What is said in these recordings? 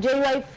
JUIF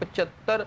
75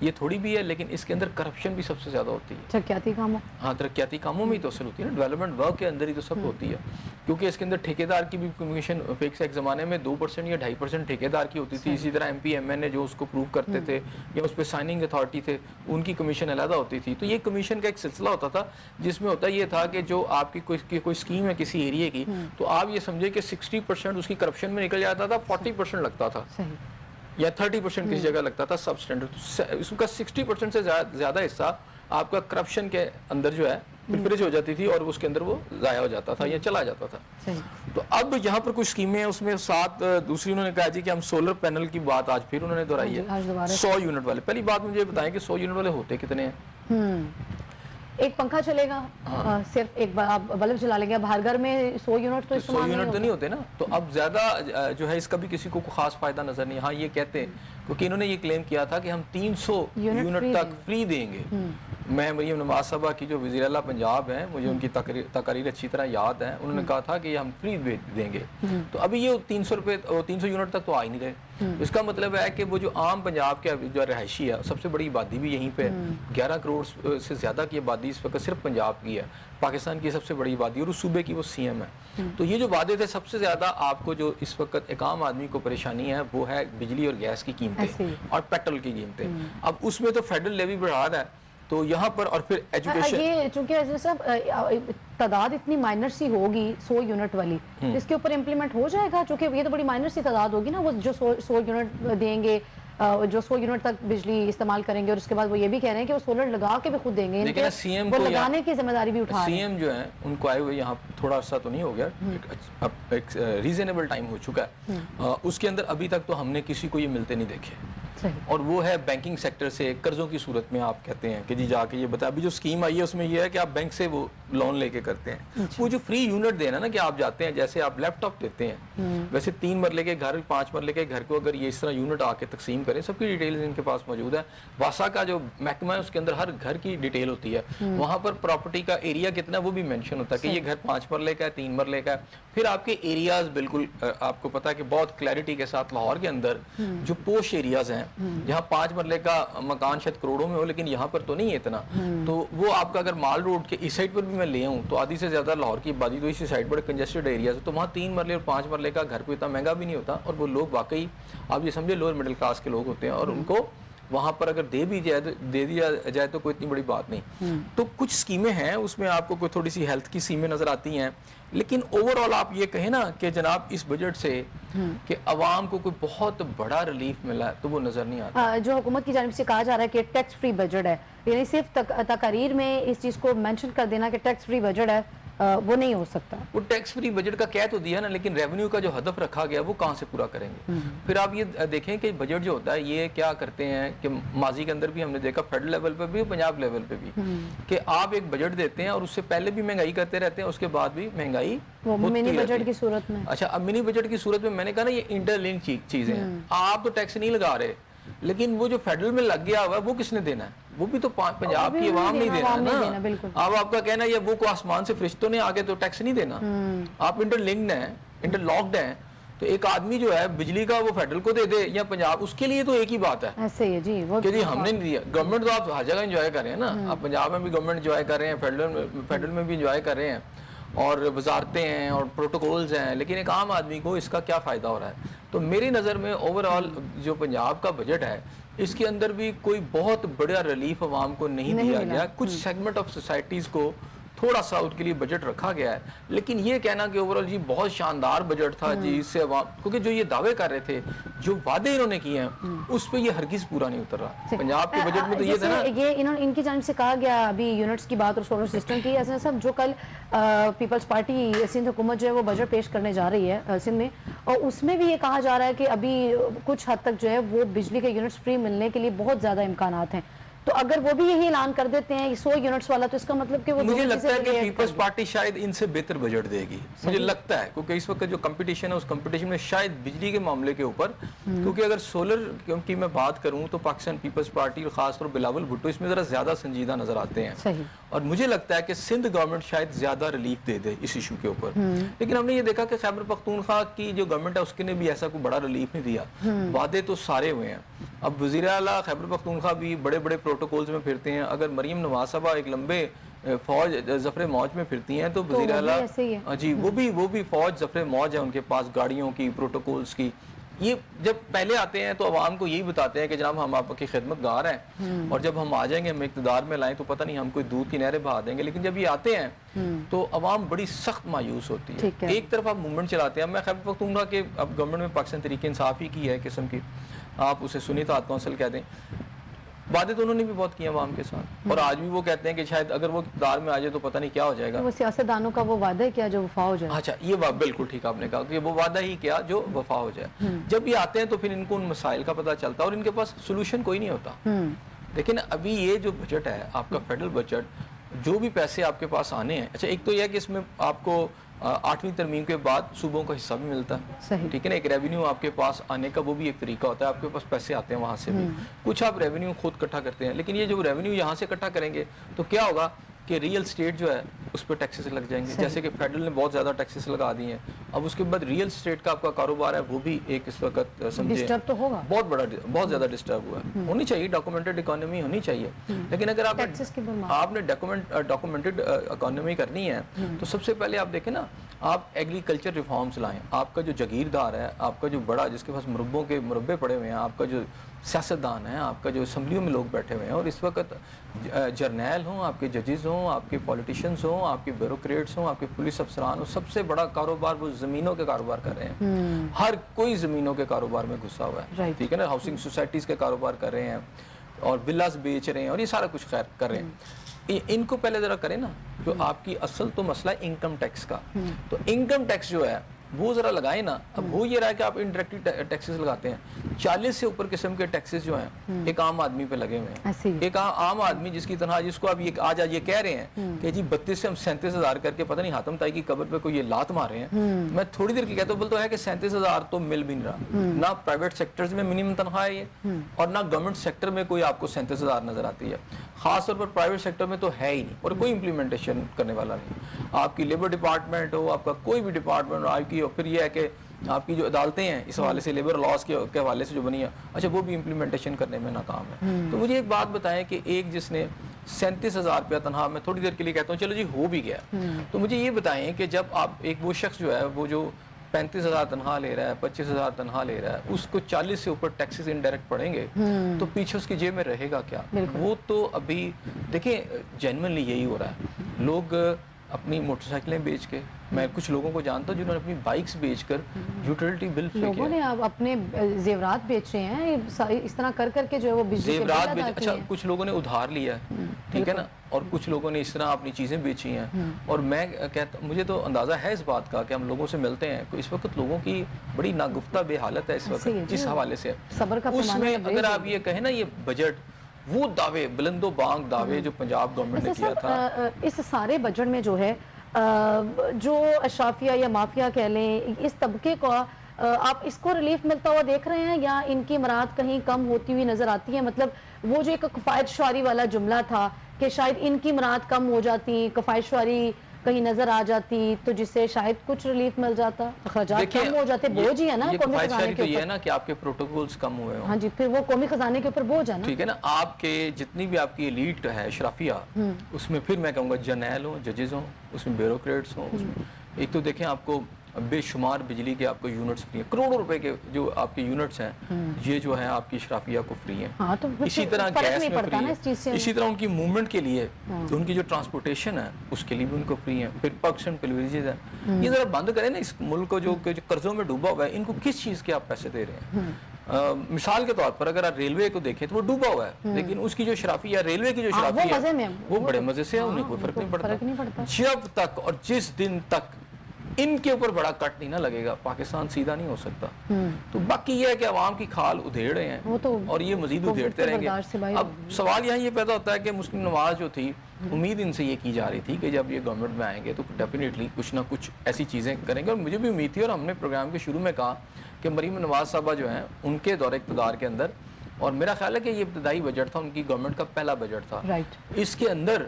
یہ تھوڑی بھی ہے لیکن اس کے اندر کرپشن بھی سب سے زیادہ ہوتی ہے. ترقیاتی کاموں ہاں ترقیاتی کاموں میں ہی تو اصل ہوتی ہے نا, ڈیولپمنٹ ورک کے اندر ہی تو سب ہوتی ہے, کیونکہ اس کے اندر ٹھیکیدار کی بھی کمیشن فکس ہے. ایک زمانے میں 2% یا 2.5% ٹھیکیدار کی ہوتی تھی, اسی طرح ایم پی ایم این اے جو اس کو پروو کرتے تھے یا اس پہ سائننگ اتھارٹی تھے ان کی کمیشن علیحدہ ہوتی تھی. تو یہ کمیشن کا ایک سلسلہ ہوتا تھا جس میں ہوتا یہ تھا کہ جو آپ کی کوئی اسکیم ہے کسی ایریے کی, تو آپ یہ سمجھے کہ 60% اس کی کرپشن میں نکل جاتا تھا, 40% لگتا تھا یا 30% کسی جگہ لگتا تھا سب اسٹینڈرڈ. اس کا 60% سے زیادہ حصہ آپ کا کرپشن کے اندر جو ہے پرفریج ہو جاتی تھی اور اس کے اندر وہ ضائع ہو جاتا تھا یا چلا جاتا تھا. تو اب یہاں پر کچھ اسکیمیں ہیں, اس میں ساتھ دوسری انہوں نے کہا جی کہ ہم سولر پینل کی بات آج پھر انہوں نے دہرائی ہے, 100 یونٹ والے. پہلی بات مجھے بتائیں کہ 100 یونٹ والے ہوتے کتنے ہیں؟ ایک پنکھا چلے گا, صرف ایک بلب جلا لیں گے. اب ہر گھر میں 100 یونٹ تو 100 یونٹ تو نہیں ہوتے نا. تو اب زیادہ جو ہے اس کا بھی کسی کو خاص فائدہ نظر نہیں. ہاں یہ کہتے ہیں کیونکہ انہوں نے یہ کلیم کیا تھا کہ ہم 300 یونٹ تک فری دیں گے. میں مریم نواز صاحبہ کی جو وزیر اعلیٰ پنجاب ہیں, مجھے ان کی تقاریر اچھی طرح یاد ہیں, انہوں نے کہا تھا کہ یہ ہم فری دیں گے. تو ابھی یہ 300 یونٹ تک تو آ ہی نہیں رہے. اس کا مطلب ہے کہ وہ جو عام پنجاب کے جو رہائشی ہے, سب سے بڑی آبادی بھی یہیں پہ 11 کروڑ سے زیادہ کی آبادی اس وقت صرف پنجاب کی ہے, پاکستان کی سب سے بڑی آبادی, اور اس صوبے کی وہ سی ایم ہے. تو یہ جو وعدے تھے سب سے زیادہ آپ کو جو اس وقت ایک عام آدمی کو پریشانی ہے وہ ہے بجلی اور گیس کی قیمتیں اور پیٹرول کی قیمتیں. اب اس میں تو فیڈرل لیوی بڑھا رہا ہے, تو یہاں پر اور پھر ایجوکیشن, یہ چونکہ صاحب تعداد اتنی مائنر سی ہوگی 100 یونٹ والی, اس کے اوپر امپلیمنٹ ہو جائے گا, چونکہ یہ تو بڑی مائنر سی تعداد ہوگی نا. وہ جو 100 یونٹ دیں گے, جو 100 یونٹ تک بجلی استعمال کریں گے, اور اس کے بعد وہ یہ بھی کہہ رہے ہیں کہ وہ سولر لگا کے بھی خود دیں گے, وہ لگانے کی ذمہ داری بھی اٹھا رہے ہیں. سی ایم جو ہیں ان کو آئے ہوئے یہاں تھوڑا عرصہ تو نہیں ہو گیا, ایک ریزنیبل ٹائم ہو چکا ہے. اس کے اندر ابھی تک تو ہم نے کسی کو یہ ملتے نہیں دیکھے, اور وہ ہے بینکنگ سیکٹر سے قرضوں کی صورت میں. آپ کہتے ہیں کہ جی جا کے یہ بتا, ابھی جو اسکیم آئی ہے اس میں یہ ہے کہ آپ بینک سے وہ لون لے کے کرتے ہیں. وہ جو فری یونٹ دینا نا, کہ آپ جاتے ہیں جیسے آپ لیپ ٹاپ دیتے ہیں, ویسے 3 مرلے کے گھر 5 مرلے کے گھر کو اگر یہ اس طرح یونٹ آ کے تقسیم کریں, سب کی ڈیٹیلز ان کے پاس موجود ہے. واسا کا جو محکمہ ہے اس کے اندر ہر گھر کی ڈیٹیل ہوتی ہے, وہاں پر پراپرٹی کا ایریا کتنا ہے وہ بھی مینشن ہوتا ہے کہ یہ گھر 5 مرلے کا ہے, 3 مرلے کا ہے. پھر آپ کے ایریاز بالکل آپ کو پتا ہے کہ بہت کلیئرٹی کے ساتھ لاہور کے اندر جو پوش ایریاز ہیں جہاں 5 مرلے کا مکان شاید کروڑوں میں ہو لیکن یہاں پر تو نہیں ہے اتنا, تو وہ آپ کا اگر مال روڈ کے اس سائڈ پر بھی میں لے آؤں تو آدھی سے زیادہ لاہور کی آبادی تو اسی سائڈ بڑے کنجسٹڈ ایریاز ہے, تو وہاں 3 مرلے اور 5 مرلے کا گھر کوئی اتنا مہنگا بھی نہیں ہوتا, اور وہ لوگ واقعی آپ یہ سمجھے لوور مڈل کلاس کے لوگ ہوتے ہیں, اور ان کو وہاں پر اگر دے دیا جائے تو کوئی اتنی بڑی بات نہیں. تو کچھ اسکیمیں ہیں اس میں آپ کو کوئی تھوڑی سی ہیلتھ کی اسکیمیں نظر آتی ہیں, لیکن اوور آل آپ یہ کہیں نا کہ جناب اس بجٹ سے کہ عوام کو کوئی بہت بڑا ریلیف ملا ہے تو وہ نظر نہیں آتا. جو حکومت کی جانب سے کہا جا رہا ہے کہ ٹیکس فری بجٹ ہے, یعنی صرف تقاریر میں اس چیز کو مینشن کر دینا کہ ٹیکس فری بجٹ ہے, وہ نہیں ہو سکتا. وہ ٹیکس فری بجٹ کا کہہ تو دیا نا, لیکن ریونیو کا جو ہدف رکھا گیا وہ کہاں سے پورا کریں گے. پھر آپ یہ دیکھیں کہ بجٹ جو ہوتا ہے یہ کیا کرتے ہیں کہ ماضی کے اندر بھی ہم نے دیکھا فیڈرل لیول پہ بھی پنجاب لیول پہ بھی, کہ آپ ایک بجٹ دیتے ہیں اور اس سے پہلے بھی مہنگائی کرتے رہتے ہیں, اس کے بعد بھی مہنگائی منی بجٹ کی صورت میں. اچھا, اب منی بجٹ کی صورت میں نے کہا نا یہ انٹر لنک چیزیں ہیں. آپ تو ٹیکس نہیں لگا رہے, لیکن وہ جو فیڈرل میں لگ گیا ہوا ہے وہ کس نے دینا ہے, وہ بھی تو پنجاب کی عوام نہیں دینا ہے نا. اب آپ کا کہنا ہے وہ کو آسمان سے فرشتوں نے آگے تو ٹیکس نہیں دینا, آپ انٹر لنکڈ ہیں, انٹر لاکڈ ہیں, تو ایک آدمی جو ہے بجلی کا وہ فیڈرل کو دے دے یا پنجاب, اس کے لیے تو ایک ہی بات ہے ایسے ہی جی, کہ جی ہم نے نہیں دیا. گورنمنٹ تو آپ ہر جگہ انجوائے کر رہے ہیں نا, آپ پنجاب میں بھی گورنمنٹ انجوائے کر رہے ہیں, فیڈرل میں بھی انجوائے کر رہے ہیں, اور وزارتیں ہیں اور پروٹوکولز ہیں, لیکن ایک عام آدمی کو اس کا کیا فائدہ ہو رہا ہے. تو میری نظر میں اوور آل جو پنجاب کا بجٹ ہے اس کے اندر بھی کوئی بہت بڑا ریلیف عوام کو نہیں دیا گیا. کچھ سیگمنٹ آف سوسائٹیز کو تھوڑا سا ان کے لیے بجٹ رکھا گیا ہے, لیکن یہ کہنا کہ اوورال جی بہت شاندار بجٹ تھا جی, اس سے عوام, کیونکہ جو یہ دعوے کر رہے تھے, جو وعدے انہوں نے کیے ہیں اس پہ یہ ہرگز پورا نہیں اتر رہا. پنجاب کے بجٹ میں تو یہ تھا نا, یہ ان کی جانب سے کہا گیا ابھی یونٹس کی بات اور سولر سسٹم کی, ایسا سب جو کل پیپلز پارٹی سندھ حکومت جو ہے وہ بجٹ پیش کرنے جا رہی ہے سندھ میں, اور اس میں بھی یہ کہا جا رہا ہے کہ ابھی کچھ حد تک جو ہے وہ بجلی کے یونٹس فری ملنے کے لیے بہت زیادہ امکانات ہیں. تو اگر وہ بھی یہی اعلان کر دیتے ہیں 100 یونٹس والا, تو اس کا مطلب کہ وہ مجھے لگتا ہے کہ پیپلز پارٹی شاید ان سے بہتر بجٹ دے گی, مجھے لگتا ہے, کیونکہ اس وقت جو کمپٹیشن ہے اس کمپٹیشن میں شاید بجلی کے معاملے کے اوپر, کیونکہ اگر سولر کی میں بات کروں تو پاکستان پیپلز پارٹی اور خاص طور بلاول بھٹو اس میں ذرا زیادہ سنجیدہ نظر آتے ہیں, اور مجھے لگتا ہے کہ سندھ گورنمنٹ شاید زیادہ ریلیف دے دے اس ایشو کے اوپر. لیکن ہم نے یہ دیکھا کہ خیبر پختونخوا کی جو گورنمنٹ ہے اس کے نے بھی ایسا کوئی بڑا ریلیف نہیں دیا. وعدے تو سارے ہوئے ہیں, اب وزیر اعلیٰ خیبر پختونخوا بھی بڑے بڑے پروٹوکولز میں پھرتے ہیں. اگر مریم نواز صاحبہ ایک لمبے فوج ظفر موج میں پھرتی ہیں تو وزیر اعلیٰ جی وہ بھی فوج ظفر موج ہے ان کے پاس, گاڑیوں کی, پروٹوکولز کی. یہ جب پہلے آتے ہیں تو عوام کو یہی بتاتے ہیں کہ جناب ہم آپ کی خدمت گار ہیں, اور جب ہم آ جائیں گے, ہم اقتدار میں لائیں تو پتہ نہیں ہم کوئی دودھ کی نہریں بہا دیں گے. لیکن جب یہ آتے ہیں تو عوام بڑی سخت مایوس ہوتی ہے. ایک طرف آپ موومنٹ چلاتے ہیں. اب میں خیبر پختونخوا کے اب گورنمنٹ میں پاکستان تحریک انصاف ہی کی ہے قسم کی, آپ اسے سنی اطاعت کونسل کہہ دیں. باتیں تو انہوں نے بھی بہت کی عوام کے ساتھ, اور آج بھی وہ کہتے ہیں کہ شاید اگر وہ اقتدار میں آ جائے تو پتہ نہیں کیا ہو جائے گا. وہ سیاستدانوں کا وہ وعدہ کیا جو وفا ہو جائے. اچھا, یہ بات بالکل ٹھیک آپ نے کہا کہ وہ وعدہ ہی کیا جو وفا ہو جائے. جب یہ آتے ہیں تو پھر ان کو ان مسائل کا پتہ چلتا ہے اور ان کے پاس سولوشن کوئی نہیں ہوتا. لیکن ابھی یہ جو بجٹ ہے آپ کا فیڈرل بجٹ, جو بھی پیسے آپ کے پاس آنے ہیں, اچھا ایک تو یہ ہے کہ اس میں آپ کو 8ویں ترمیم کے بعد صوبوں کا حصہ بھی ملتا ہے, ٹھیک ہے نا. ایک ریونیو آپ کے پاس آنے کا وہ بھی ایک طریقہ ہوتا ہے, آپ کے پاس پیسے آتے ہیں وہاں سے بھی, کچھ آپ ریونیو خود اکٹھا کرتے ہیں. لیکن یہ جو ریونیو یہاں سے اکٹھا کریں گے تو کیا ہوگا کہ ریئل اسٹیٹ جو ہے اس پہ ٹیکسز لگ جائیں گے. جیسے کہ فیڈرل نے بہت زیادہ ٹیکسز لگا دی ہیں, اب اس کے بعد ریئل اسٹیٹ کا آپ کا کاروبار ہے وہ بھی ایک اس وقت سمجھے بہت زیادہ ڈسٹرب ہوا ہے. ہونی چاہیے ڈاکومنٹڈ اکانومی ہونی چاہیے, لیکن اگر آپ نے ڈاکومنٹڈ اکانومی کرنی ہے تو سب سے پہلے آپ دیکھیں نا, آپ ایگریکلچر ریفارمز لائیں. آپ کا جو جاگیردار ہے, آپ کا جو بڑا جس کے پاس مربوں کے مربے پڑے ہوئے ہیں, آپ کا جو سیاستدان ہے, آپ کا جو اسمبلیوں میں لوگ بیٹھے ہوئے ہیں, اور اس وقت جرنیل ہوں, آپ کے ججز ہوں, آپ کے پولیٹیشینز ہوں, آپ کے بیوروکریٹس ہوں, آپ کے پولیس افسران ہوں, سب سے بڑا کاروبار وہ زمینوں کے کاروبار کر رہے ہیں. ہر کوئی زمینوں کے کاروبار میں گھسا ہوا ہے, ٹھیک ہے نا. ہاؤسنگ سوسائٹیز کے کاروبار کر رہے ہیں اور ولاز بیچ رہے ہیں, اور یہ سارا کچھ خیر کر رہے ہیں. ان کو پہلے ذرا کریں نا, جو آپ کی اصل تو مسئلہ ہے انکم ٹیکس کا, تو انکم ٹیکس جو ہے وہ ذرا لگائیں نا. اب وہ یہ رہا ہے کہ آپ انڈائریکٹ ٹیکسز لگاتے ہیں, 40 سے اوپر قسم کے ٹیکسز جو ہیں ایک عام آدمی پہ لگے ہوئے ہیں. ایک عام آدمی جس کی تنہا, جس کو اب یہ آج یہ کہہ رہے ہیں کہ جی 32 سے ہم 37,000 کر کے پتہ نہیں حاتم طائی کی قبر پہ کوئی یہ لات مار رہے ہیں. میں تھوڑی دیر کے کہتا ہوں, بولتا ہے کہ 37,000 تو مل بھی نہیں رہا. نہ پرائیویٹ سیکٹرز میں منیمم تنخواہ ہے یہ, اور نہ گورنمنٹ سیکٹر میں کوئی آپ کو 37,000 نظر آتی ہے. خاص طور پر پرائیویٹ سیکٹر میں تو ہے ہی نہیں, اور کوئی امپلیمنٹیشن کرنے والا نہیں. آپ کی لیبر ڈپارٹمنٹ ہو, آپ کا کوئی بھی ڈپارٹمنٹ ہو, آپ کی, اور پھر یہ ہے کہ آپ کی جو عدالتیں ہیں اس حوالے سے لیبر لاز کے حوالے سے جو بنی ہے, اچھا وہ بھی امپلیمنٹیشن کرنے میں ناکام ہے. تو مجھے ایک بات بتائیں کہ ایک جس نے 37,000 روپیہ تنخواہ, میں تھوڑی دیر کے لیے کہتا ہوں چلو جی ہو بھی گیا, تو مجھے یہ بتائیں کہ جب آپ ایک وہ شخص جو ہے وہ جو 35,000 تنخواہ لے رہا ہے, 25,000 تنخواہ لے رہا ہے, اس کو 40 سے اوپر ٹیکسز انڈائریکٹ پڑیں گے تو پیچھے اس کی جیب میں رہے گا کیا؟ وہ تو ابھی دیکھیں جینوئنلی یہی ہو رہا ہے. لوگ اپنی موٹر سائیکلیں بیچ کے, میں کچھ لوگوں کو جانتا ہوں جنہوں نے اپنی بائکس بیچ کر یوٹیلٹی بل فری لوگوں نے اپنے زیورات بیچ رہے ہیں اس طرح کر کر کے جو ہے وہ بجلی کے بل ادا کیے ہیں. اچھا کچھ لوگوں نے ادھار لیا ہے, ٹھیک ہے نا, اور کچھ لوگوں نے اس طرح اپنی چیزیں بیچی ہیں. اور میں کہتا, مجھے تو اندازہ ہے اس بات کا کہ ہم لوگوں سے ملتے ہیں, اس وقت لوگوں کی بڑی ناگفتہ بے حالت ہے اس وقت جس حوالے سے. اس میں اگر آپ یہ کہیں نا یہ بجٹ, وہ دعوے بلند و بانگ دعوے جو پنجاب گورنمنٹ نے کیا تھا, اس سارے بجٹ میں جو ہے جو اشرافیہ یا مافیا کہہ لیں, اس طبقے کو آپ اس کو ریلیف ملتا ہوا دیکھ رہے ہیں یا ان کی مراحت کہیں کم ہوتی ہوئی نظر آتی ہے؟ مطلب وہ جو ایک کفایت شعاری والا جملہ تھا کہ شاید ان کی مراحت کم ہو جاتی, کفایت شعاری کہیں نظر آ جاتی تو جس سے شاید کچھ ریلیف مل جاتا, اخراجات کم ہو جاتے. بوجھ ہی ہے نا قومی خزانے کے اوپر. یہ ہے نا کہ آپ کے پروٹوکولز کم ہوئے ہوں. ہاں جی, پھر وہ قومی خزانے کے اوپر بوجھ ہے نا, ٹھیک ہے نا. آپ کے جتنی بھی آپ کی ایلیٹ ہے اشرافیہ, اس میں پھر میں کہوں گا جرنیل ہوں, ججز ہوں, اس میں بیوروکریٹس ہوں, اس میں ایک تو دیکھیں آپ کو بے شمار بجلی کے آپ کو یونٹس فری ہیں, کروڑوں روپے کے جو آپ کے یونٹس ہیں یہ جو ہیں آپ کی اشرافیہ کو فری ہیں. اسی طرح گیس میں فری ہے, اسی طرح ان کی موومنٹ کے لیے ان کی جو ٹرانسپورٹیشن ہے اس کے لیے بھی ان کو فری ہیں. پھر پرکشن پلیوریجز ہے. یہ ذرا بند کریں نا اس ملک کو جو قرضوں میں ڈوبا ہوا ہے, ان کو کس چیز کے آپ پیسے دے رہے ہیں؟ مثال کے طور پر اگر آپ ریلوے کو دیکھیں تو وہ ڈوبا ہوا ہے, لیکن اس کی جو اشرافیہ ریلوے کی جو اشرافیہ ہے وہ بڑے مزے سے ہے, انہیں کوئی فرق نہیں پڑتا. جب تک اور جس دن تک ان کے اوپر بڑا کٹ نہیں نہ لگے گا پاکستان سیدھا نہیں ہو سکتا. تو باقی یہ ہے کہ عوام کی کھال ادھیڑ رہے ہیں اور یہ مزید ادھیڑتے رہیں گے. اب سوال یہاں یہ پیدا ہوتا ہے کہ مسلم نواز جو تھی, امید ان سے یہ کی جا رہی تھی کہ جب یہ گورنمنٹ میں آئیں گے تو ڈیفینیٹلی کچھ نہ کچھ ایسی چیزیں کریں گے, اور مجھے بھی امید تھی, اور ہم نے پروگرام کے شروع میں کہا کہ مریم نواز صاحبہ جو ہیں ان کے دور اقتدار کے اندر, اور میرا خیال ہے کہ یہ ابتدائی بجٹ تھا ان کی گورنمنٹ کا پہلا بجٹ تھا, اس کے اندر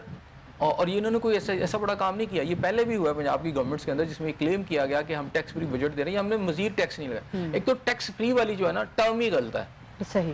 اور یہ انہوں نے کوئی ایسا بڑا کام نہیں کیا. یہ پہلے بھی ہوا ہے پنجاب کی گورنمنٹس کے اندر جس میں یہ کلیم کیا گیا کہ ہم ٹیکس فری بجٹ دے رہے ہیں, ہم نے مزید ٹیکس نہیں لگایا. ایک تو ٹیکس فری والی جو ہے نا ٹرم ہی غلط ہے. صحیح,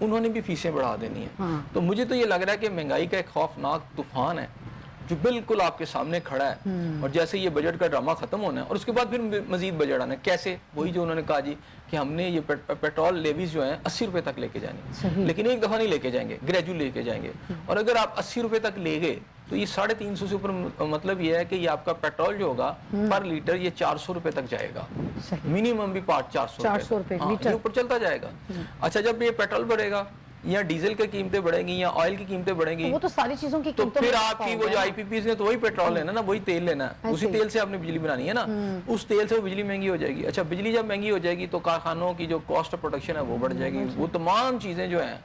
انہوں نے بھی فیسیں بڑھا دینی ہیں. تو مجھے تو یہ لگ رہا ہے کہ مہنگائی کا ایک خوفناک طوفان ہے جو بالکل آپ کے سامنے کھڑا ہے, اور جیسے یہ بجٹ کا ڈرامہ ختم ہونا ہے اور اس کے بعد پھر مزید بجٹ آنا ہے. کیسے؟ وہی جو انہوں نے کہا جی کہ ہم نے یہ پیٹرول لیویز جو ہیں 80 روپے تک لے کے جانی, لیکن ایک دفعہ نہیں لے کے جائیں گے, گریجول لے کے جائیں گے. اور اگر آپ 80 روپے تک لے گئے تو یہ 350 سے اوپر, مطلب یہ ہے کہ یہ آپ کا پیٹرول جو ہوگا پر لیٹر یہ 400 روپے تک جائے گا, منیمم بھی 400 روپے, یہ اوپر چلتا جائے گا. اچھا, جب یہ پیٹرول بڑھے گا یا ڈیزل کی قیمتیں بڑھیں گی یا آئل کی قیمتیں بڑھیں گی, وہ تو ساری چیزوں کی تو پھر آپ کی وہ جو آئی پی پیز نے تو وہی پیٹرول لینا نا, وہی تیل لینا ہے, اسی تیل سے آپ نے بجلی بنانی ہے نا, اس تیل سے وہ بجلی مہنگی ہو جائے گی. اچھا, بجلی جب مہنگی ہو جائے گی تو کارخانوں کی جو کاسٹ آف پروڈکشن ہے وہ بڑھ جائے گی. وہ تمام چیزیں جو ہیں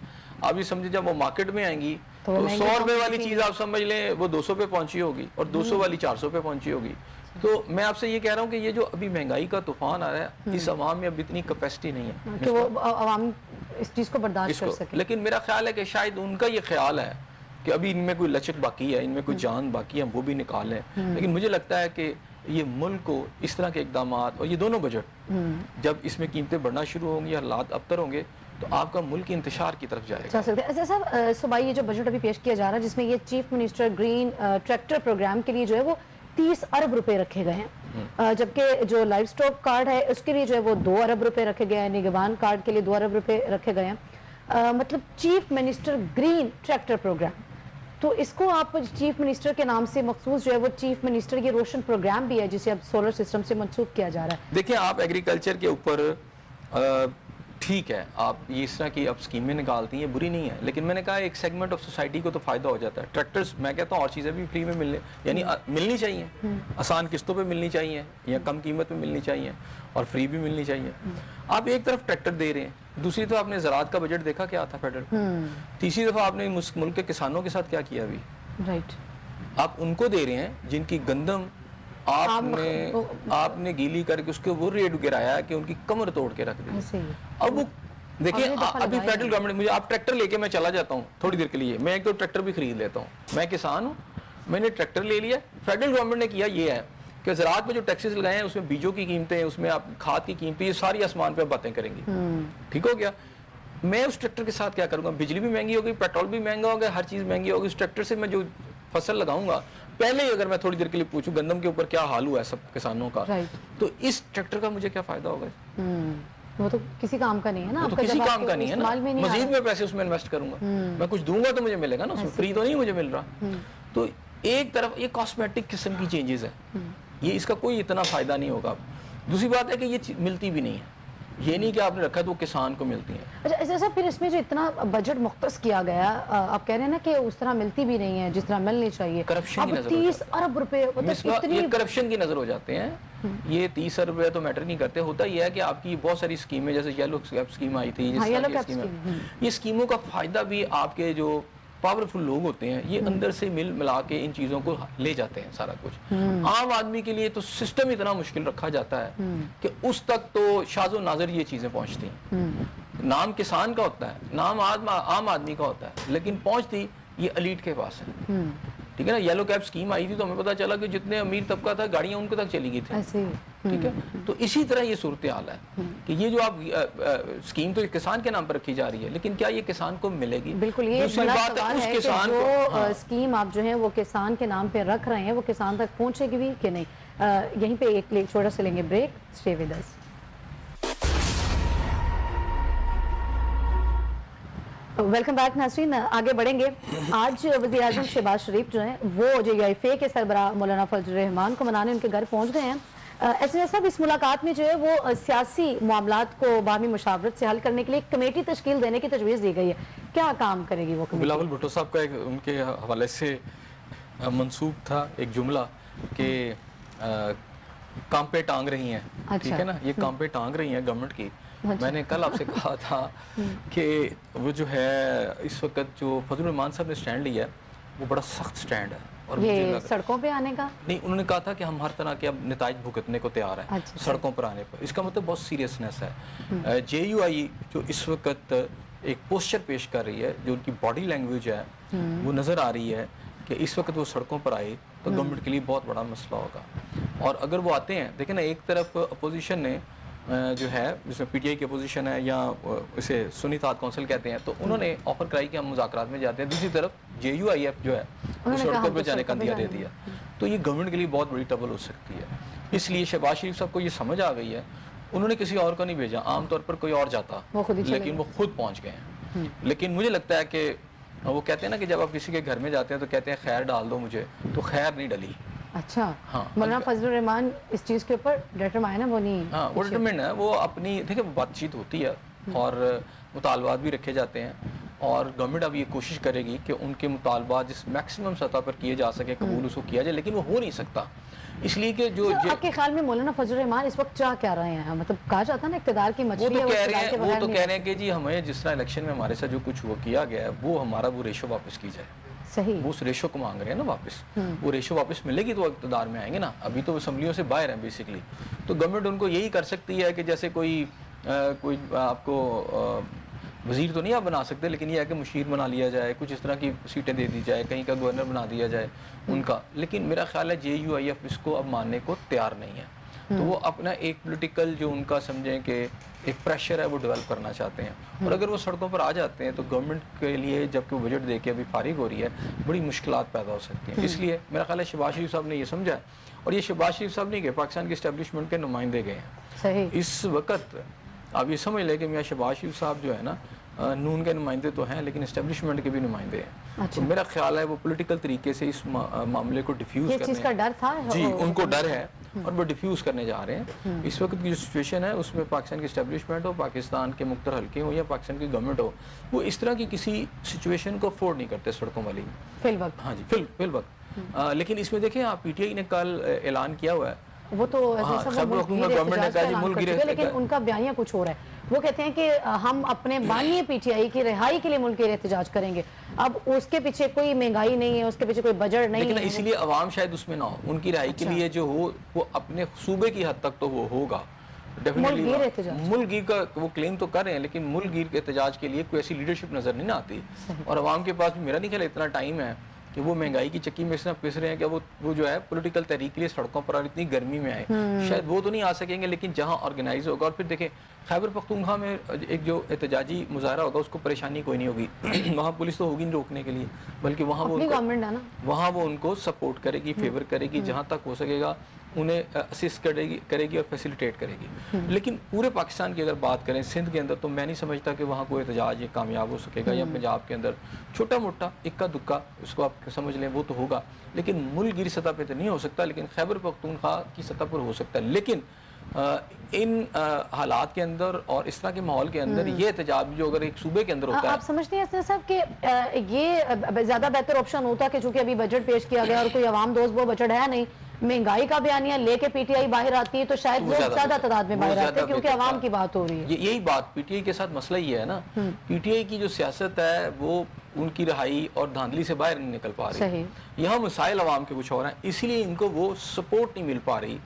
آپ یہ سمجھے جب وہ مارکیٹ میں آئیں گی تو 100 روپے والی چیز آپ سمجھ لیں وہ 200 پہ پہنچی ہوگی اور 200 والی 400 پہ پہنچی ہوگی. تو میں آپ سے یہ کہہ رہا ہوں کہ یہ جو ابھی مہنگائی کا طوفان آ رہا ہے, اس عوام میں اب اتنی کیپیسٹی نہیں ہے کہ وہ عوام اس چیز کو برداشت کر سکے. لیکن میرا خیال ہے کہ شاید ان کا یہ خیال ہے کہ ابھی ان میں کوئی لچک باقی ہے, ان میں کوئی جان باقی ہے, ہم وہ بھی نکالیں. لیکن مجھے لگتا ہے کہ یہ ملک کو اس طرح کے اقدامات اور یہ دونوں بجٹ جب اس میں قیمتیں بڑھنا شروع ہوں گی, حالات ابتر ہوں گے, تو آپ کا ملک انتشار کی طرف جائے گا. ایسا صاحب, صوبائی یہ جو بجٹ ابھی پیش کیا جا رہا ہے جس میں یہ chief minister green tractor program کے لیے جو ہے وہ 30 ارب روپے رکھے گئے ہیں, جبکہ جو لائف سٹاک کارڈ ہے اس کے لیے جو ہے وہ 2 ارب روپے رکھے گئے ہیں, نگہبان کارڈ کے لیے 2 ارب روپے رکھے گئے ہیں. مطلب chief minister green tractor program, تو اس کو آپ چیف منسٹر کے نام سے مخصوص جو ہے وہ چیف منسٹر یہ روشن پروگرام بھی ہے جسے اب سولر سسٹم سے منسوخ کیا جا رہا ہے. دیکھیں, آپ ایگریکلچر کے اوپر ٹھیک ہے, آپ یہ اس طرح کی اب اسکیمیں نکالتی ہیں, بری نہیں ہے, لیکن میں نے کہا ایک سیگمنٹ آف سوسائٹی کو تو فائدہ ہو جاتا ہے. ٹریکٹرز میں کہتا ہوں اور چیزیں بھی فری میں ملنی چاہیے, آسان قسطوں پہ ملنی چاہیے یا کم قیمت پہ ملنی چاہیے اور فری بھی ملنی چاہیے. آپ ایک طرف ٹریکٹر دے رہے ہیں, دوسری طرف آپ نے زراعت کا بجٹ دیکھا کیا تھا فیڈرل, تیسری دفعہ آپ نے ملک کے کسانوں کے ساتھ کیا کیا ابھی, رائٹ, آپ ان کو دے رہے ہیں جن کی گندم آپ نے گیلی کر کے اس کے وہ ریٹ گرایا کہ ان کی کمر توڑ کے رکھ دی. اب وہ دیکھیں, ابھی فیڈرل گورنمنٹ مجھے, آپ ٹریکٹر لے کے میں چلا جاتا ہوں تھوڑی دیر کے لیے, میں ایک تو ٹریکٹر بھی خرید لیتا ہوں, میں کسان ہوں, میں نے ٹریکٹر لے لیا. فیڈرل گورنمنٹ نے کیا یہ ہے کہ زراعت پہ جو ٹیکسز لگائے ہیں اس میں بیجوں کی قیمتیں, اس میں آپ کھاد کی قیمتیں, یہ ساری آسمان پہ باتیں کریں گی. ٹھیک ہو گیا, میں اس ٹریکٹر کے ساتھ کیا کروں گا, بجلی بھی مہنگی ہوگی, پیٹرول بھی مہنگا ہوگا, ہر چیز مہنگی ہوگی. اس ٹریکٹر سے میں جو فصل لگاؤں گا, پہلے ہی اگر میں تھوڑی دیر کے لیے پوچھوں گندم کے اوپر کیا حال ہوا ہے سب کسانوں کا, تو اس ٹریکٹر کا مجھے کیا فائدہ ہوگا, وہ تو کسی کام کا نہیں ہے نا, وہ تو کسی کام کا نہیں ہے نا, مزید میں پیسے اس میں انویسٹ کروں گا, میں کچھ دوں گا تو مجھے ملے گا نا, اس میں فری تو نہیں مجھے مل رہا. تو ایک طرف یہ کاسمیٹک قسم کی چینجز ہیں, یہ اس کا کوئی اتنا فائدہ نہیں ہوگا. دوسری بات ہے کہ یہ ملتی بھی نہیں ہے, یہ نہیں کہ آپ نے رکھا تو وہ کسان کو ملتی ہیں. اچھا, ایسا پھر اس میں جو اتنا بجٹ مختص کیا گیا, آپ کہہ رہے ہیں نا کہ اس طرح ملتی بھی نہیں ہے جس طرح ملنی چاہیے. کرپشن کی نظر 30 ارب روپے, یہ کرپشن کی نظر ہو جاتے ہیں. یہ 30 ارب روپے تو میٹر نہیں کرتے. ہوتا یہ ہے کہ آپ کی بہت ساری اسکیمیں, جیسے یلو کیپ اسکیم آئی تھی, یہ اسکیموں کا فائدہ بھی آپ کے جو پاورفل لوگ ہوتے ہیں یہ اندر سے ملا کے ان چیزوں کو لے جاتے ہیں سارا کچھ. عام آدمی کے لیے تو سسٹم اتنا مشکل رکھا جاتا ہے کہ اس تک تو شاذ و نادر یہ چیزیں پہنچتی ہیں. نام کسان کا ہوتا ہے, نام عام آدمی کا ہوتا ہے, لیکن پہنچتی یہ ایلیٹ کے پاس ہے. ٹھیک ہے نا, یلو کیپ اسکیم آئی تھی تو ہمیں پتا چلا کہ جتنے امیر طبقہ تھا گاڑیاں ان کے تک چلی گئی تھی. ٹھیک ہے, تو اسی طرح یہ صورتحال ہے کہ یہ جو آپ اسکیم تو کسان کے نام پر رکھی جا رہی ہے, لیکن کیا یہ کسان کو ملے گی. بالکل, یہ بڑا سوال ہے کہ جو اسکیم آپ جو ہے وہ کسان کے نام پہ رکھ رہے ہیں وہ کسان تک پہنچے گی بھی کہ نہیں. یہیں پہ ایک چھوٹا سا لیں گے break, stay with us. Welcome back ناظرین, آگے بڑھیں گے. آج وزیر اعظم شہباز شریف جو ہیں وہ جو UIFA کے سربراہ مولانا فضل الرحمان کو منانے ان کے گھر پہنچ گئے ہیں. ایسے صاحب, اس ملاقات میں جو ہے وہ سیاسی معاملات کو باہمی مشاورت سے حل کرنے کے لیے ایک کمیٹی تشکیل دینے کی تجویز دی گئی ہے. کیا کام کرے گی وہ کمیٹی؟ بلاول بھٹو صاحب کا ان کے حوالے سے منسوب تھا ایک جملہ کہ کام پہ ٹانگ رہی ہیں. ٹھیک ہے نا, یہ کام پہ ٹانگ رہی ہیں گورنمنٹ کی. میں نے کل آپ سے کہا تھا کہ وہ جو ہے اس وقت جو فضل الرحمان صاحب نے سٹینڈ لیا ہے وہ بڑا سخت سٹینڈ ہے. اور یہ سڑکوں پہ آنے کا نہیں, انہوں نے کہا تھا کہ ہم ہر طرح کے اب نتائج بھگتنے کو تیار ہیں سڑکوں پر آنے پر. اس کا مطلب بہت سیریسنس ہے. JUI جو اس وقت ایک پوسچر پیش کر رہی ہے, جو ان کی باڈی لینگویج ہے وہ نظر آ رہی ہے کہ اس وقت وہ سڑکوں پر آئے تو گورنمنٹ کے لیے بہت بڑا مسئلہ ہوگا. اور اگر وہ آتے ہیں, دیکھیں نا, ایک طرف اپوزیشن نے جو ہے جس میں پی ٹی آئی کی اپوزیشن ہے یا اسے سنی اتحاد کونسل کہتے ہیں، تو انہوں نے آفر کرائی کہ ہم مذاکرات میں جاتے ہیں. دوسری طرف جے یو آئی ایف جو ہے وہ سڑکوں پہ جانے کا اندیا دے دیا. تو یہ گورنمنٹ کے لیے بہت بڑی ٹربل ہو سکتی ہے. اس لیے شہباز شریف صاحب کو یہ سمجھ آ گئی ہے، انہوں نے کسی اور کو نہیں بھیجا، عام طور پر کوئی اور جاتا لیکن وہ خود پہنچ گئے ہیں. لیکن مجھے لگتا ہے کہ وہ کہتے ہیں نا کہ جب آپ کسی کے گھر میں جاتے ہیں تو کہتے ہیں خیر ڈال دو مجھے، تو خیر نہیں ڈلی. اچھا ہاں مولانا فضل الرحمان اس چیز کے اوپر ڈیٹرمائن ہے، وہ نہیں ہاں وہ ڈٹرمنٹ ہے. وہ اپنی دیکھیں بات چیت ہوتی ہے اور مطالبات بھی رکھے جاتے ہیں، اور گورنمنٹ اب یہ کوشش کرے گی کہ ان کے مطالبات جس میکسیمم سطح پر کیے جا سکے قبول اس کو کیا جائے، لیکن وہ ہو نہیں سکتا. اس لیے کہ جو آپ کے خیال میں مولانا فضل الرحمان اس وقت چاہ کیا رہے ہیں؟ مطلب کہا جاتا ہے نا اقتدار کی وہ مچھلی تو ہے، وہ تو کہہ رہے ہیں کہ جی ہمیں جس طرح الیکشن میں ہمارے ساتھ جو کچھ وہ کیا گیا ہے وہ ہمارا وہ ریشو واپس کی جائے. صحیح، وہ اس ریشو کو مانگ رہے ہیں نا واپس. وہ ریشو واپس ملے گی تو اقتدار میں آئیں گے نا. ابھی تو اسمبلیوں سے باہر ہیں بیسیکلی. تو گورنمنٹ ان کو یہی کر سکتی ہے کہ جیسے کوئی آپ کو وزیر تو نہیں آپ بنا سکتے، لیکن یہ ہے کہ مشیر بنا لیا جائے، کچھ اس طرح کی سیٹیں دے دی جائے، کہیں کا گورنر بنا دیا جائے ان کا. لیکن میرا خیال ہے جے یو آئی ایف اس کو اب ماننے کو تیار نہیں ہے. تو وہ اپنا ایک پولیٹیکل جو ان کا سمجھیں کہ ایک پریشر ہے وہ ڈیولپ کرنا چاہتے ہیں. اور اگر وہ سڑکوں پر آ جاتے ہیں تو گورنمنٹ کے لیے جب کہ بجٹ دے کے ابھی فارغ ہو رہی ہے بڑی مشکلات پیدا ہو سکتی ہیں. اس لیے میرا خیال ہے شہباز شریف صاحب نے یہ سمجھا ہے، اور یہ شہباز شریف صاحب نہیں کہ پاکستان کی اسٹیبلشمنٹ کے نمائندے گئے ہیں. صحیح. اس وقت آپ یہ سمجھ لیں کہ میاں شہباز شریف صاحب جو ہے نا نون کے نمائندے تو ہیں لیکن اسٹیبلشمنٹ کے بھی نمائندے ہیں. تو میرا خیال ہے وہ پولیٹیکل طریقے سے اس معاملے کو ڈیفیوز کرنے چیز کا ڈر تھا جی ان کو ڈر ہے اور وہ ڈیفیوز کرنے جا رہے ہیں. اس وقت کی جو سچویشن ہے اس میں پاکستان کی اسٹیبلشمنٹ ہو، پاکستان کے مختلف حلقے ہوں یا پاکستان کی گورنمنٹ ہو، وہ اس طرح کی کسی سچویشن کو افورڈ نہیں کرتے سڑکوں والی فی الوقت. ہاں جی فی الوقت. لیکن اس میں دیکھیں آپ پی ٹی آئی نے کل اعلان کیا ہوا ہے، وہ تو لیکن ان کا بیانیہ کچھ ہو رہا ہے. وہ کہتے ہیں کہ ہم اپنے بانی پی ٹی آئی کی رہائی کے لیے ملک کے لیے احتجاج کریں گے. اب اس کے پیچھے کوئی مہنگائی نہیں ہے، اس کے پیچھے کوئی بجٹ نہیں ہے، لیکن اسی لیے عوام شاید اس میں نہ ہو. ان کی رہائی کے لیے جو ہو وہ اپنے صوبے کی حد تک تو وہ ہوگا. ملک گیر کا وہ کلیم تو کر رہے ہیں، لیکن ملک گیر کے احتجاج کے لیے کوئی ایسی لیڈرشپ نظر نہیں آتی. اور عوام کے پاس بھی میرا نہیں خیال اتنا ٹائم ہے کہ وہ مہنگائی کی چکی میں اس طرح پس رہے ہیں کہ وہ جو ہے پولیٹیکل تحریک کے لیے سڑکوں پر اور اتنی گرمی میں آئے. شاید وہ تو نہیں آ سکیں گے، لیکن جہاں آرگنائز ہوگا. اور پھر دیکھیں خیبر پختونخوا میں ایک جو احتجاجی مظاہرہ ہوگا اس کو پریشانی کوئی نہیں ہوگی. وہاں پولیس تو ہوگی نہیں روکنے کے لیے، بلکہ وہاں وہ ان کو سپورٹ کرے گی، فیور کرے گی، جہاں تک ہو سکے گا انہیں اسسٹ کرے گی اور فیسیلیٹیٹ کرے گی. لیکن پورے پاکستان کی اگر بات کریں سندھ کے اندر تو میں نہیں سمجھتا کہ وہاں کوئی احتجاج یہ کامیاب ہو سکے گا. یا پنجاب کے اندر چھوٹا موٹا اکا دکا اس کو آپ سمجھ لیں وہ تو ہوگا، لیکن ملک گیر سطح پہ تو نہیں ہو سکتا. لیکن خیبر پختونخوا کی سطح پر ہو سکتا ہے. لیکن ان حالات کے اندر اور اس طرح کے ماحول کے اندر یہ احتجاج جو اگر ایک صوبے کے اندر ہوتا ہے، آپ سمجھتے ہیں صاحب کہ یہ زیادہ بہتر آپشن ہوتا کہ چونکہ ابھی بجٹ پیش کیا گیا اور کوئی عوام دوست وہ بجٹ ہے نہیں، مہنگائی کا بیانیہ لے کے پی ٹی آئی باہر آتی ہے تو شاید وہ زیادہ تعداد میں باہر آتے ہیں کیونکہ عوام کی بات ہو رہی ہے. یہی بات پی ٹی آئی کے ساتھ مسئلہ یہ ہے نا، پی ٹی آئی کی جو سیاست ہے وہ ان کی رہائی اور دھاندلی سے باہر نہیں نکل پا رہی. یہاں مسائل عوام کے کچھ اور ہیں، اسی لیے ان کو وہ سپورٹ نہیں مل پا رہی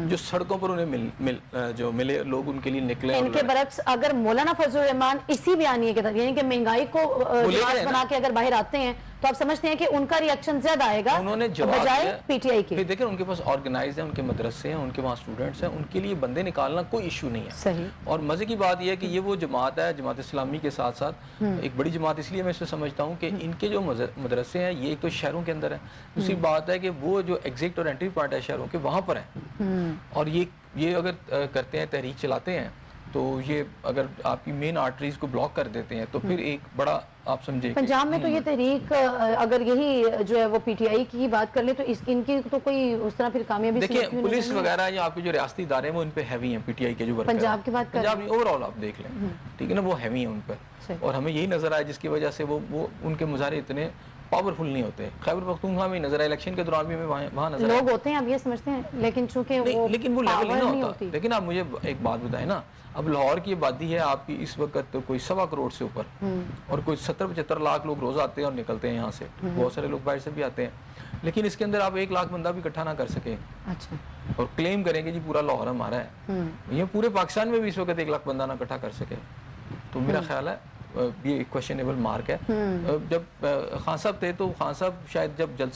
جو سڑکوں پر انہیں جو ملے لوگ ان کے لیے نکلے. ان کے برعکس اگر مولانا فضل الرحمان اسی بیانیے کے تحت یعنی کہ مہنگائی کو بنا کے اگر باہر آتے ہیں تو آپ سمجھتے ہیں کہ ان کا ری ایکشن زیادہ آئے گا بجائے پی ٹی آئی کے؟ دیکھیں ان کے پاس آرگنائز ہیں، ان کے مدرسے ہیں، ان کے وہاں اسٹوڈنٹس ہیں، ان کے لیے بندے نکالنا کوئی ایشو نہیں ہے. صحیح. اور مزے کی بات یہ ہے کہ یہ وہ جماعت ہے، جماعت اسلامی کے ساتھ ساتھ ایک بڑی جماعت. اس لیے میں اسے سمجھتا ہوں کہ ان کے جو مدرسے ہیں یہ ایک تو شہروں کے اندر ہیں، دوسری بات ہے کہ وہ جو ایگزٹ اور انٹری پوائنٹ ہے شہروں کے وہاں پر ہیں. اور یہ اگر کرتے ہیں تحریک چلاتے ہیں تو یہ اگر آپ کی مین آرٹریز کو بلاک کر دیتے ہیں تو پھر ایک بڑا آپ سمجھیں پنجاب میں تو یہ تحریک اگر یہی جو ہے وہ پی ٹی آئی کی بات کر لیں تو ان کی تو کوئی اس طرح پھر کامیابی دیکھیں پولیس وغیرہ یا آپ کے جو ریاستی ادارے ہیں وہ ان پہ ہیوی ہیں. پی ٹی آئی کے جو ورکر پنجاب کی بات پنجاب اوور آل آپ دیکھ لیں ٹھیک ہے نا، وہ ہیوی ہیں ان پر. اور ہمیں یہی نظر آیا جس کی وجہ سے وہ ان کے مظاہرے اتنے پاورفل نہیں ہوتے. خیبر پختونخوا میں نظر آئے، الیکشن کے دوران بھی وہاں نظر لوگ ہوتے ہیں آپ یہ سمجھتے ہیں، لیکن چونکہ لیکن وہ لیول نہیں ہوتا. لیکن آپ مجھے ایک بات بتائیں نا، اب لاہور کی آبادی ہے آپ کی اس وقت کوئی 1.25 کروڑ سے اوپر، اور کوئی 70-75 لاکھ لوگ روز آتے ہیں اور نکلتے ہیں یہاں سے. بہت سارے لوگ باہر سے بھی آتے ہیں، لیکن اس کے اندر آپ 1 لاکھ بندہ بھی اکٹھا نہ کر سکیں اور کلیم کریں کہ جی پورا لاہور ہمارا ہے. یہ پورے پاکستان میں بھی اس وقت 1 لاکھ بندہ نہ اکٹھا کر سکے تو میرا خیال ہے یہ ایک کویسچنیبل مارک ہے. جب خان صاحب تھے تو خان صاحب شاید جب جب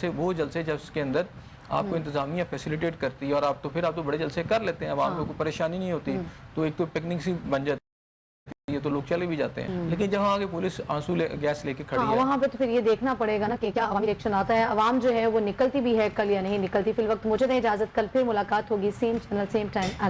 اس کے اندر آپ کو انتظامیہ فیسیلیٹیٹ کرتی ہے اور آپ تو بڑے جلسے کر لیتے ہیں، عوام کو کوئی پریشانی نہیں ہوتی، تو ایک تو پکنک سی بن جاتی ہے، تو لوگ چلے بھی جاتے ہیں. لیکن جہاں آگے پولیس آنسو گیس لے کے کھڑی ہے، وہاں پہ تو پھر یہ دیکھنا پڑے گا نا کہ کیا عوامی ریئیکشن آتا ہے، عوام جو ہے وہ نکلتی بھی ہے کل یا نہیں نکلتی. فی الوقت مجھے دیں اجازت، کل پھر ملاقات ہوگی، سیم چینل سیم ٹائم.